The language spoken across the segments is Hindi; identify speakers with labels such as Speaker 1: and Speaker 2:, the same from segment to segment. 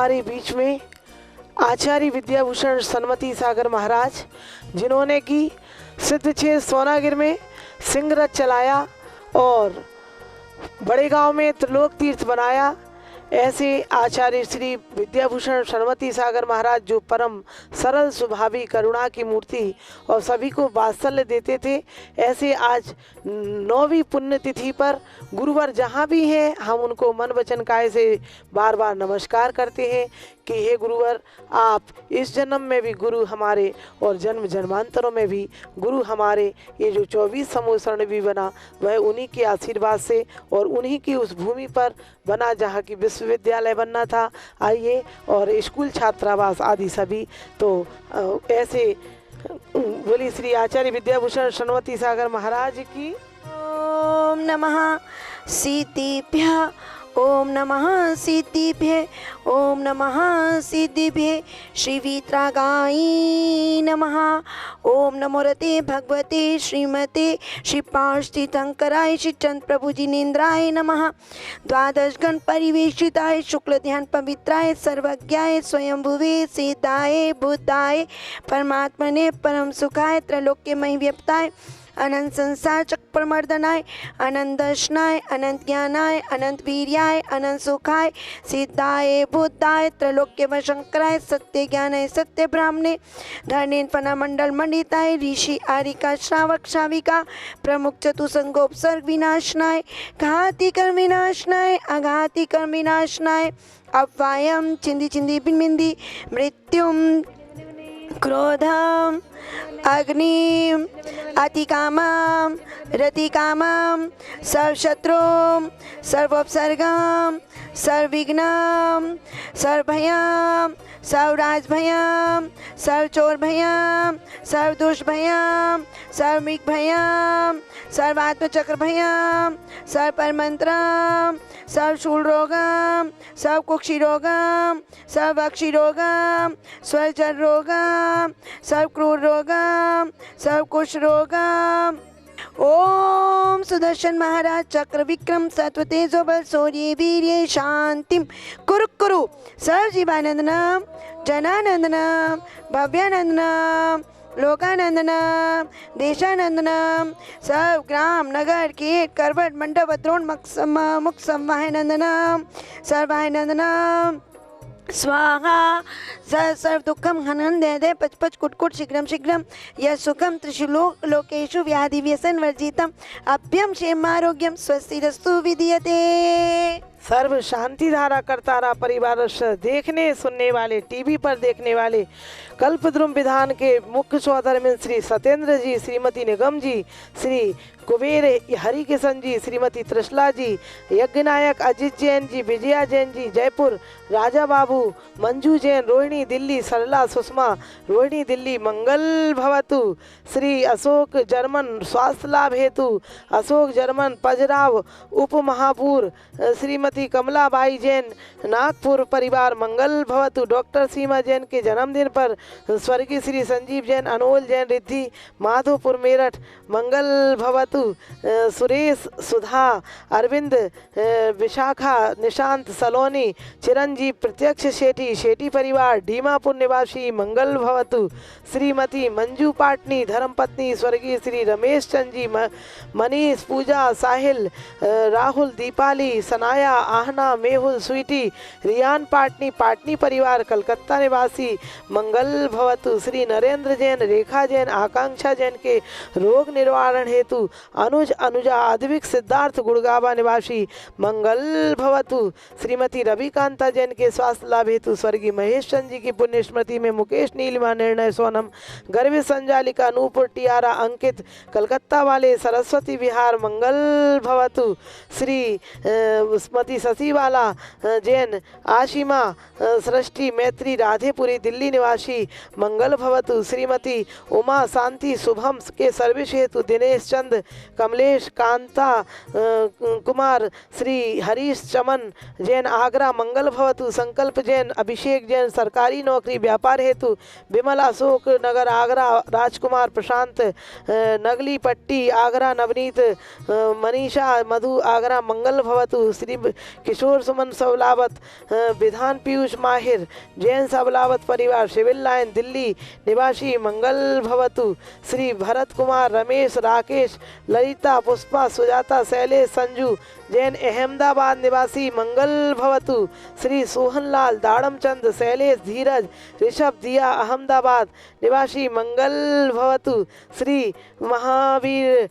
Speaker 1: हमारे बीच में आचार्य विद्याभूषण सन्मति सागर महाराज, जिन्होंने की सिद्धछेद सोनागिर में सिंहरथ चलाया और बड़े गांव में त्रिलोक तीर्थ बनाया, ऐसे आचार्य श्री विद्याभूषण सन्मति सागर महाराज जो परम सरल स्वभावी करुणा की मूर्ति और सभी को वात्सल्य देते थे, ऐसे आज 9वीं पुण्यतिथि पर गुरुवर जहाँ भी हैं हम उनको मन वचन काया से बार बार नमस्कार करते हैं कि हे गुरुवर, आप इस जन्म में भी गुरु हमारे और जन्म जन्मांतरों में भी गुरु हमारे। ये जो 24 समूह शरण भी बना वह उन्हीं के आशीर्वाद से और उन्हीं की उस भूमि पर बना जहाँ की विश्वविद्यालय बनना था। आइए, और स्कूल छात्रावास आदि सभी तो ऐसे बोली श्री आचार्य विद्याभूषण सन्मति सागर महाराज की।
Speaker 2: ओम नमः सिद्धिभ्यः, ओम नमः सिद्धिभ्ये, ओम नमः सिद्धिभ्ये। श्री वीतरागाय नमः। ओम नमो रते भगवते श्रीमते श्री पार्षतीर्थंकराय श्री चंद्र प्रभु जिनेन्द्राय नमः। द्वादश गण परिवेशिताय शुक्ल ध्यान पवित्राय सर्वज्ञाय स्वयंभुवे सिद्धाय बुद्धाय परमात्मने परम सुखाय त्रैलोक्यमय व्यक्ताय अनंत संसार चक्रमर्दनाय अनंत दर्शनाय अनंत ज्ञानाय अनंत वीर्याय अनंत सुखाय सिद्धाय बुद्धाय त्रैलोक्य वशंकराय सत्य ज्ञानाय सत्य ब्राह्मणे धर्णेन फना मंडल मंडिताय ऋषि आरिका श्रावक श्राविका प्रमुख चतुसंगोपसर्ग विनाशनाय घाति कर्म विनाशनाय अघाति कर्म विनाशनाय अव्वायम चिंदी चिंदी बिनबिंदी मृत्युम क्रोधम अग्निम अतिकामम रतिकामम सर्वशत्रुम सर्वोपसर्गम सर्वविघ्नम सर्वभयम सर्वराजभयम सर्वचोरभयम सर्वदुष्टभयम सर्वमृगभयम सर्वात्मचक्रभयम सर्वपरमंत्रम सर्वशूलरोगम सर्वकुक्षिरोगम सर्वक्षिरोगम स्वरजरोगम सर्वक्रूररोगम सर्वकुष्ठरोगम। ओम सुदर्शन महाराज चक्र विक्रम सत्व तेजो बल शौर्य वीर्य शांतिम कुरु कुरु सर्वजीवानंदनम जनानंदनम भव्यानंदनम लोकानंदनम देशानंदनम सर्व ग्राम नगर कीट करवट मंडप द्रोण मुख संवाहनंदनम सर्वाहनंदनम स्वाहा सर्व दुखम हनन दे दे पच पच कुटकुट शीघ्रम शीघ्रम यह सुखम त्रिशुलोक लोकेशु व्याधि व्यसन वर्जितम अभ्यम क्षेमारोग्यम स्वस्तिरस्तु विधीयते।
Speaker 1: सर्व शांति धारा करतारा परिवार देखने सुनने वाले टीवी पर देखने वाले कल्पद्रुम विधान के मुख्य सौधर्मिन श्री सत्येंद्र जी, श्रीमती निगम जी, श्री कुबेर हरि किशन जी, श्रीमती त्रिशला जी, यज्ञनायक अजित जैन जी, विजया जैन जी जयपुर, राजा बाबू, मंजू जैन रोहिणी दिल्ली, सरला सुषमा रोहिणी दिल्ली, मंगल भवतु। श्री अशोक जर्मन स्वास्थ्य लाभ हेतु अशोक जर्मन पजराव उप महापौर, श्रीमती कमलाबाई जैन नागपुर परिवार मंगल भवतु। डॉक्टर सीमा जैन के जन्मदिन पर स्वर्गीय श्री संजीव जैन अनोल जैन रिद्धि माधोपुर मेरठ मंगल भवतु। सुरेश सुधा अरविंद विशाखा निशांत सलोनी चिरंजीव प्रत्यक्ष शेठी शेठी परिवार डीमापुर निवासी मंगल भवतु। श्रीमती मंजू पाटनी धर्मपत्नी स्वर्गीय श्री रमेश चंद जी, मनीष पूजा साहिल राहुल दीपाली सनाया आहना मेहुल स्वीटी रियान पाटनी पाटनी परिवार कलकत्ता निवासी मंगल भवतु। श्री नरेंद्र जैन रेखा जैन आकांक्षा जैन के रोग निवारण हेतु अनुज अनुजा आद्विक सिद्धार्थ गुड़गावा निवासी मंगल भवतु। श्रीमती रविकांता जैन के स्वास्थ्य लाभ हेतु स्वर्गीय महेश चंद जी की पुण्य स्मृति में मुकेश नीलिमा निर्णय सोनम गर्भ संजालिका नूपुर टियारा अंकित कलकत्ता वाले सरस्वती विहार मंगल भवतु। श्री स्मृति शशिवाला जैन आशिमा सृष्टि मैत्री राधेपुरी दिल्ली निवासी मंगल भवतु। श्रीमती उमा शांति शुभम के सर्विस हेतु दिनेश चंद कमलेश कांता कुमार श्री हरीश चमन जैन आगरा मंगल भवतु। संकल्प जैन अभिषेक जैन सरकारी नौकरी व्यापार हेतु विमल अशोक नगर आगरा राजकुमार प्रशांत नगली पट्टी आगरा नवनीत मनीषा मधु आगरा मंगल भवतु। श्री किशोर सुमन सबलावत विधान पीयूष माहिर जैन सबलावत परिवार सिविल लाइन दिल्ली निवासी मंगल भवतु। श्री भरत कुमार रमेश राकेश ललिता पुष्पा सुजाता शैलेश संजू जैन अहमदाबाद निवासी मंगल भवतु। श्री सोहनलाल दाड़मचंद शैलेश धीरज ऋषभ दिया अहमदाबाद निवासी मंगल भवतु। श्री महावीर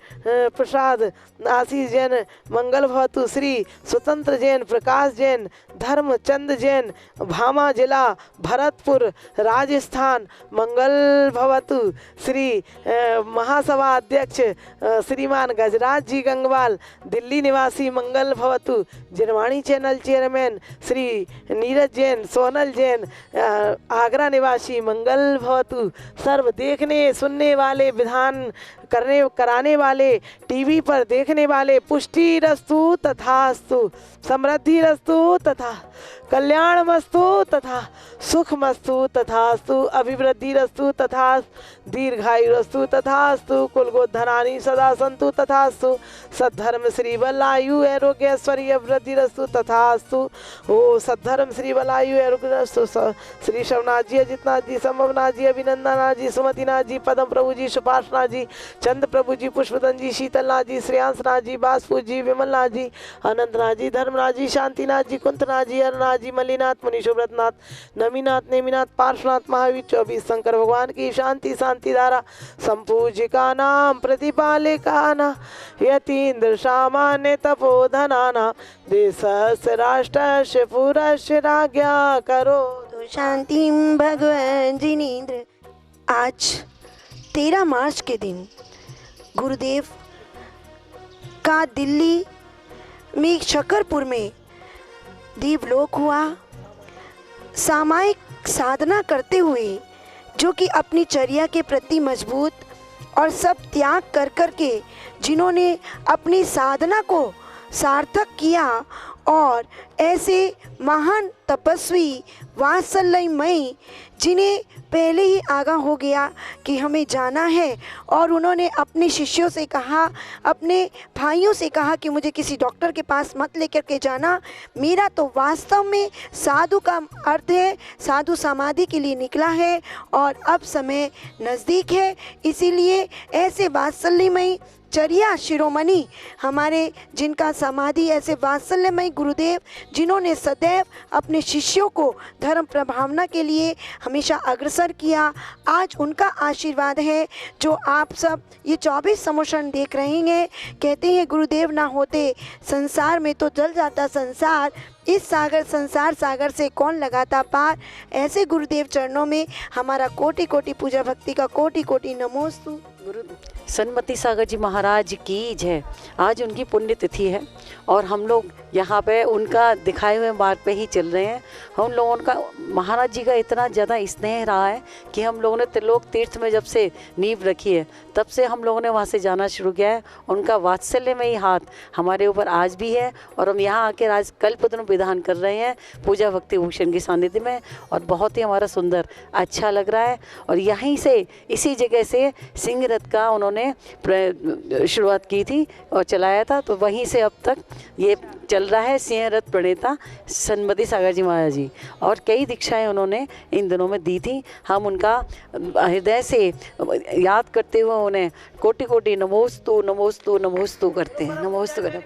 Speaker 1: प्रसाद आशीष जैन मंगल भवतु। श्री स्वतंत्र जैन प्रकाश जैन धर्मचंद जैन भामा जिला भरतपुर राजस्थान मंगल भवतु। श्री महासभा अध्यक्ष श्रीमान गजराज जी गंगवाल दिल्ली निवासी मंगल भवतु। जिनवाणी चैनल चेयरमैन श्री नीरज जैन सोनल जैन आगरा निवासी मंगल भवतु। सर्व देखने सुनने वाले विधान कराने वाले टीवी पर देखने वाले पुष्टि रस्तु तथास्तु समृद्धि रस्तु तथा कल्याण मस्तु तथा सुख मस्तु तथास्तु अभिवृद्धि रस्तु तथा दीर्घायु रस्तु तथास्तु कुलगोधनानि सदा संतु तथास्तु सद्धर्म श्री बलायु आरोग्य ऐश्वर्य वृद्धि रस्तु तथास्तु। ओ सद्धर्म श्री बलायु आरोग्य रस्तु। श्री शवनाथ जी अजितनाथ जी संभवनाथ जी अभिनंदनाथ जी सुमतिनाथ जी पदम प्रभु जी सुपार्शनाथ जी चंद्र प्रभु जी पुष्पदन जी शीतलनाथ जी श्रेयांसनाथ जी बासपुर जी विमलनाथ जी अनंतनाथ जी धर्मनाथ जी शांतिनाथ जी कुंतनाथ जी अरनाथ जी मल्लीनाथ मुनीशोव्रतनाथ नमीनाथ नेमिनाथ पार्श्वनाथ महावीर 24 शंकर भगवान की शांति शांति धारा संपूजिका नाम प्रतिपालिका ना यतीन्द्र सामान्य तपोधनाना देशस्य राष्ट्रस्य पुरस्य राज्ञा करो
Speaker 2: तो शांति भगवान जिनेन्द्र। आज 13 मार्च के दिन गुरुदेव का दिल्ली में शकरपुर में दीपलोक हुआ। सामायिक साधना करते हुए जो कि अपनी चर्या के प्रति मजबूत और सब त्याग कर कर के जिन्होंने अपनी साधना को सार्थक किया और ऐसे महान तपस्वी वात्सल्यमयी जिन्हें पहले ही आगाह हो गया कि हमें जाना है और उन्होंने अपने शिष्यों से कहा अपने भाइयों से कहा कि मुझे किसी डॉक्टर के पास मत लेकर के जाना, मेरा तो वास्तव में साधु का अर्थ है साधु समाधि के लिए निकला है और अब समय नज़दीक है। इसीलिए ऐसे वात्सल्यमयी चर्या शिरोमणि हमारे जिनका समाधि ऐसे वात्सल्यमय गुरुदेव जिन्होंने सदैव अपने शिष्यों को धर्म प्रभावना के लिए हमेशा अग्रसर किया, आज उनका आशीर्वाद है जो आप सब ये 24 समोषण देख रहे हैं। कहते हैं गुरुदेव ना होते संसार में तो जल जाता संसार, इस सागर संसार सागर से कौन लगाता पार। ऐसे गुरुदेव चरणों में हमारा कोटि कोटि पूजा भक्ति का कोटि कोटि नमोस्तु।
Speaker 3: गुरु सन्मति सागर जी महाराज की जय। आज उनकी पुण्यतिथि है और हम लोग यहाँ पे उनका दिखाए हुए मार्ग पे ही चल रहे हैं। हम लोगों का महाराज जी का इतना ज़्यादा स्नेह रहा है कि हम लोगों ने त्रिलोक तीर्थ में जब से नींव रखी है तब से हम लोगों ने वहाँ से जाना शुरू किया है। उनका वात्सल्य में ही हाथ हमारे ऊपर आज भी है और हम यहाँ आकर आज कल्पद्रुम विधान कर रहे हैं पूजा भक्ति भूषण के सानिध्य में और बहुत ही हमारा सुंदर अच्छा लग रहा है। और यहीं से इसी जगह से सिंह रथ का उन्होंने शुरुआत की थी और चलाया था, तो वहीं से अब तक ये चल रहा है सिंह रथ प्रणेता सन्मति सागर जी महाराज जी। और कई दीक्षाएं उन्होंने इन दिनों में दी थी। हम उनका हृदय से याद करते हुए उन्हें कोटि कोटि नमोस्तु नमोस्तु नमोस्तु करते हैं। नमोस्तु करें।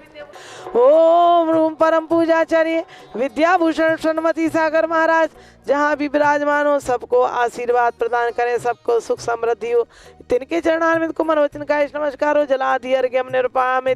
Speaker 1: ओम रूम परम पूजाचार्य विद्याभूषण सन्मति सागर महाराज जहाँ भी विराजमान हो सबको आशीर्वाद प्रदान करें, सबको सुख समृद्धि हो। तिनके चरणारविंद को मनोवचन का नमस्कार हो। जलाधि अर्घ्यम निरुपयामि।